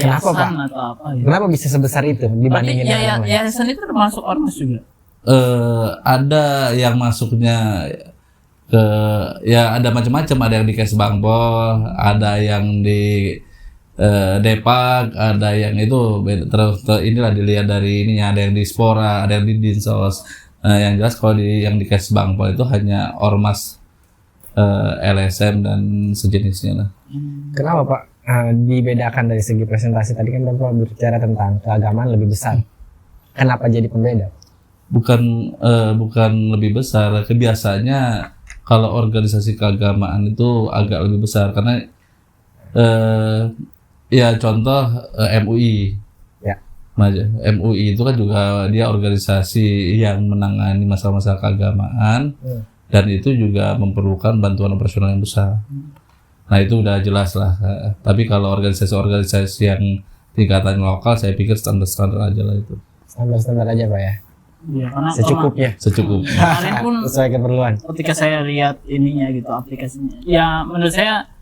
Speaker 1: Kenapa, Pak?
Speaker 3: yayasan atau apa gitu.
Speaker 1: Kenapa bisa sebesar itu dibandingin
Speaker 3: Berarti
Speaker 1: yang lain?
Speaker 3: yayasan itu termasuk ormas juga.
Speaker 2: Ada yang masuknya ke ada macam-macam, ada yang di Kesbangpol, ada yang di Depak, ada yang itu terus inilah dilihat dari ininya, ada yang di Spora, ada yang di Dinsos. Yang jelas kalau yang di Kesbangpol itu hanya ormas, LSM dan sejenisnya lah.
Speaker 1: Kenapa Pak? dibedakan dari segi presentasi tadi kan Bapak berbicara tentang keagamaan lebih besar. Kenapa jadi pembeda?
Speaker 2: Bukan lebih besar. Kebiasaannya kalau organisasi keagamaan itu agak lebih besar karena ya contoh MUI.
Speaker 1: Ya.
Speaker 2: MUI itu kan juga dia organisasi yang menangani masalah-masalah keagamaan dan itu juga memerlukan bantuan operasional yang besar. Nah itu udah jelas lah. Tapi kalau organisasi-organisasi yang tingkatan lokal, saya pikir standar-standar aja lah itu.
Speaker 1: Standar-standar aja Pak ya.
Speaker 3: Iya, karena
Speaker 1: Secukupnya.
Speaker 2: Secukupnya.
Speaker 3: kemarin pun
Speaker 1: Sesuai keperluan.
Speaker 3: ketika saya lihat ininya gitu aplikasinya, ya menurut saya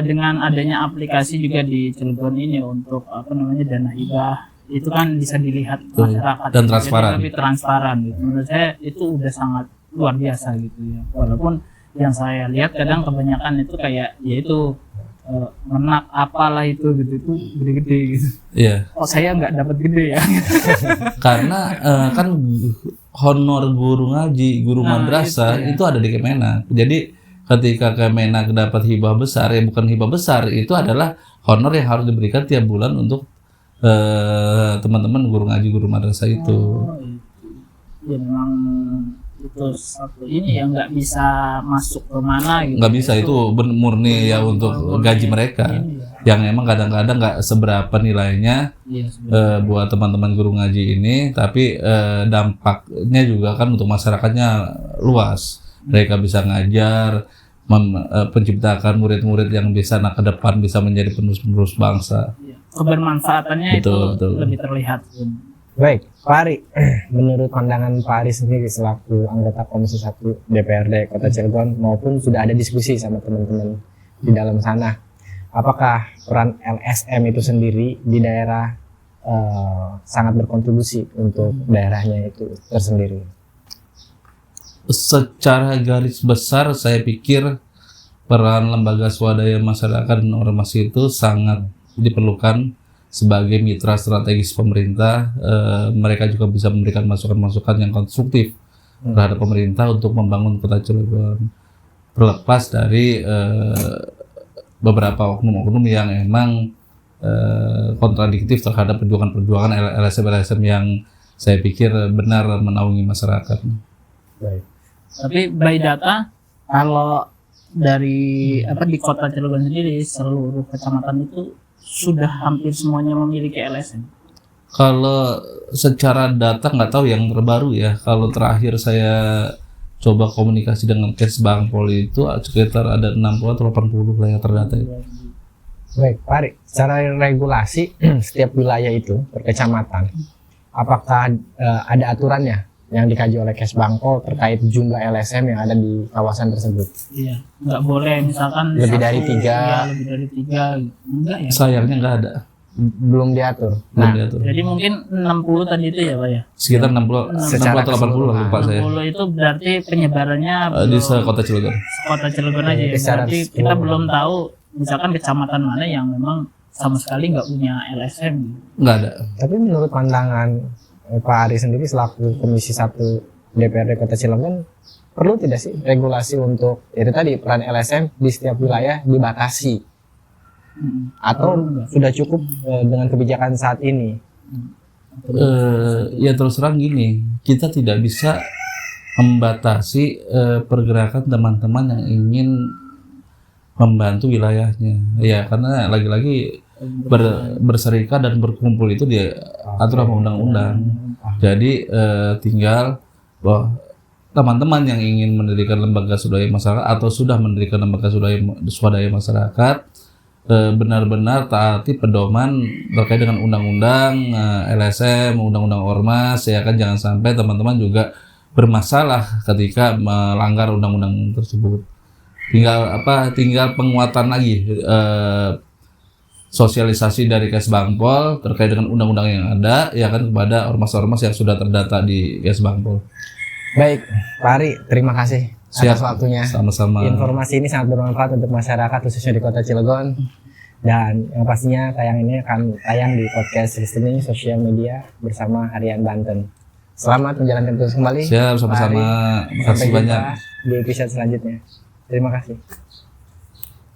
Speaker 3: dengan adanya aplikasi juga di Cilegon ini untuk apa namanya dana hibah itu kan bisa dilihat masyarakat
Speaker 2: Dan
Speaker 3: Jadi
Speaker 2: transparan.
Speaker 3: lebih transparan gitu. Menurut saya itu udah sangat luar biasa gitu ya. Walaupun yang saya lihat kadang kebanyakan itu kayak yaitu menak apalah itu gitu itu gede-gede gitu.
Speaker 2: Iya.
Speaker 3: Oh saya nggak dapat gede ya.
Speaker 2: Karena kan honor guru ngaji, guru
Speaker 3: Nah,
Speaker 2: madrasah
Speaker 3: itu ya.
Speaker 2: itu ada di Kemenak. Jadi ketika Kemenak dapat hibah besar, ya bukan hibah besar, itu adalah honor yang harus diberikan tiap bulan untuk teman-teman guru ngaji, guru madrasah itu.
Speaker 3: Oh, itu. Ya memang itu satu ini ya nggak bisa masuk ke mana gitu.
Speaker 2: Nggak bisa, itu murni ya untuk gaji mereka.
Speaker 3: Ini ya.
Speaker 2: Yang emang kadang-kadang nggak seberapa nilainya
Speaker 3: Iya, sebenarnya.
Speaker 2: buat teman-teman guru ngaji ini, tapi dampaknya juga kan untuk masyarakatnya luas. Mereka bisa ngajar, penciptakan murid-murid yang bisa ke depan bisa menjadi penerus-penerus bangsa.
Speaker 3: Iya. Kebermanfaatannya
Speaker 2: Betul,
Speaker 3: itu
Speaker 2: betul.
Speaker 3: lebih terlihat.
Speaker 1: Baik, Pak Ari, menurut pandangan Pak Ari sendiri selaku anggota Komisi 1 DPRD Kota Cilegon maupun sudah ada diskusi sama teman-teman di dalam sana, apakah peran LSM itu sendiri di daerah sangat berkontribusi untuk daerahnya itu tersendiri?
Speaker 2: Secara garis besar saya pikir peran lembaga swadaya masyarakat dan ormas itu sangat diperlukan sebagai mitra strategis pemerintah. Mereka juga bisa memberikan masukan-masukan yang konstruktif terhadap pemerintah untuk membangun Kota Cilegon, terlepas dari beberapa oknum-oknum yang emang kontradiktif terhadap perjuangan-perjuangan LSM yang saya pikir benar menaungi masyarakat.
Speaker 1: Baik.
Speaker 3: Tapi by data kalau dari di Kota Cilegon sendiri seluruh kecamatan itu sudah hampir semuanya memiliki LSM.
Speaker 2: Kalau secara data nggak tahu yang terbaru ya. Kalau terakhir saya coba komunikasi dengan Kesbangpol itu sekitar ada 60 atau 80 lah yang terdata itu.
Speaker 1: Baik, Pak Ari, secara regulasi setiap wilayah itu per kecamatan, apakah ada aturannya yang dikaji oleh Kesbangpol terkait jumlah LSM yang ada di kawasan tersebut?
Speaker 3: Iya, nggak boleh misalkan
Speaker 1: Lebih dari 3.
Speaker 3: ya, lebih dari 3 gitu. Enggak ya.
Speaker 2: Sayangnya nggak ada.
Speaker 1: Belum diatur.
Speaker 2: Belum
Speaker 1: Nah,
Speaker 2: diatur.
Speaker 3: Jadi mungkin 60 tadi itu ya Pak ya.
Speaker 2: Sekitar 60
Speaker 1: Secara
Speaker 2: atau 80 lah lupa saya.
Speaker 3: 60 itu berarti penyebarannya
Speaker 2: Di
Speaker 3: belum
Speaker 2: Kota Cilegon.
Speaker 3: Kota Cilegon aja ya.
Speaker 1: Secara
Speaker 3: Berarti kita
Speaker 1: keseluruhan.
Speaker 3: belum tahu misalkan kecamatan mana yang memang sama sekali nggak punya LSM.
Speaker 2: Nggak ada.
Speaker 1: tapi menurut pandangan Pak Ari sendiri selaku Komisi 1 DPRD Kota Cilegon, perlu tidak sih regulasi untuk itu tadi peran LSM di setiap wilayah dibatasi? Atau sudah cukup dengan kebijakan saat ini?
Speaker 2: Ya terus terang gini, kita tidak bisa membatasi pergerakan teman-teman yang ingin membantu wilayahnya. Ya karena lagi-lagi berserikat dan berkumpul itu diatur sama undang-undang. Jadi tinggal bahwa teman-teman yang ingin mendirikan lembaga swadaya masyarakat atau sudah mendirikan lembaga swadaya masyarakat benar-benar taati pedoman terkait dengan undang-undang LSM, undang-undang ormas, ya kan, jangan sampai teman-teman juga bermasalah ketika melanggar undang-undang tersebut. Tinggal penguatan lagi sosialisasi dari Kesbangpol terkait dengan undang-undang yang ada, ya kan, kepada ormas-ormas yang sudah terdata di Kesbangpol.
Speaker 1: Baik, Pak Ari, terima kasih atas waktunya.
Speaker 2: Sama-sama.
Speaker 1: Informasi ini sangat bermanfaat untuk masyarakat khususnya di Kota Cilegon. Dan yang pastinya tayang ini akan tayang di podcast listening sosial media bersama Harian Banten. Selamat menjalankan tugas kembali.
Speaker 2: Siap, sama-sama.
Speaker 1: Pak Ari.
Speaker 2: Makasih
Speaker 1: Sampai jumpa
Speaker 2: banyak.
Speaker 1: di episode selanjutnya. Terima kasih.